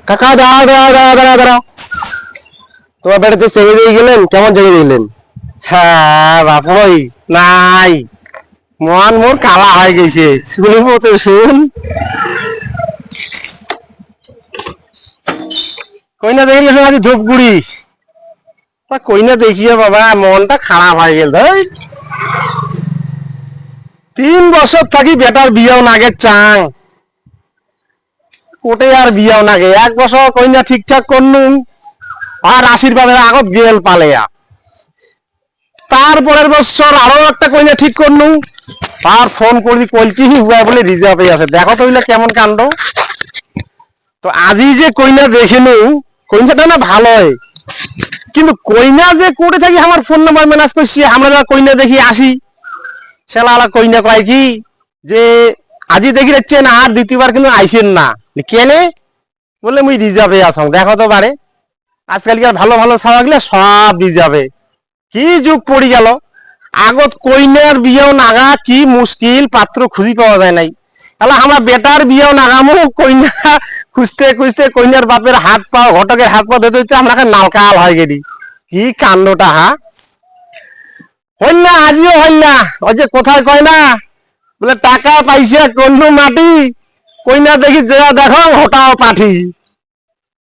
কাকা দাঁড়া দাঁড়া দাঁড়া দাঁড়া দাঁড়া, তোমার বাড়িতে চেপে দিয়ে গেলেন, কেমন চেপে দিলেন? হ্যাঁ বাপই নাই, মন মোর কালা হয়ে গেছে। শুনি মতো শুন, কইনা দেখলে আজ ধূপগুড়ি, কইনা দেখিয়ে বাবা মনটা খারাপ হয়ে গেল। 3 বছর থাকি বেটার বিয়াও নাগে চাং, কোটে আর বিয়াও নাগে। 1 বছর কইনা ঠিকঠাক করলুম, আর আশীর্বাদের আগত গেল পালেয়া। তারপরের বছর আরো একটা কইনা ঠিক করলুম, আর ফোন করি কলকি হুয়া বলে রিজার্ভে আছে। দেখো তো হইলে কেমন কাণ্ড। তো আজি যে কইনা দেখিনু, কইনাটা না ভালোই, কিন্তু কইনা যে কোটে থাকি আমার ফোন নাম্বার ম্যানেজ করছি, আমরা কইনা দেখি আসি, সেলা কইনা কয় কি যে আজি দেখি যাচ্ছেন আর দ্বিতীয়বার কিন্তু আইসেন না। কেনে বলে মুই রিজার্ভে আসাম। দেখো তো বারে আজকালকার ভালো ভালো ছাওয়াগুলো সব রিজার্ভে। কি যুগ পড়ি গেল, আগত কইনার বিয়েও নাগা কি মুশকিল, পাত্র খুঁজি পাওয়া যায় নাই। তাহলে আমরা বেটার বিয়েও নাগামু, কইনা খুঁজতে খুঁজতে কইনার বাপের হাত পাও, ঘটকের হাত পা ধরতে ধরতে আমরা নালকাল হয়ে গেলি। কি কাণ্ডটা হা, হইল না আজিও হইল না। ওই যে কোথায় কয় না বলে টাকা পয়সা কন্যু মাটি, কইনা দেখি যে দেখো হটাও পাঠি।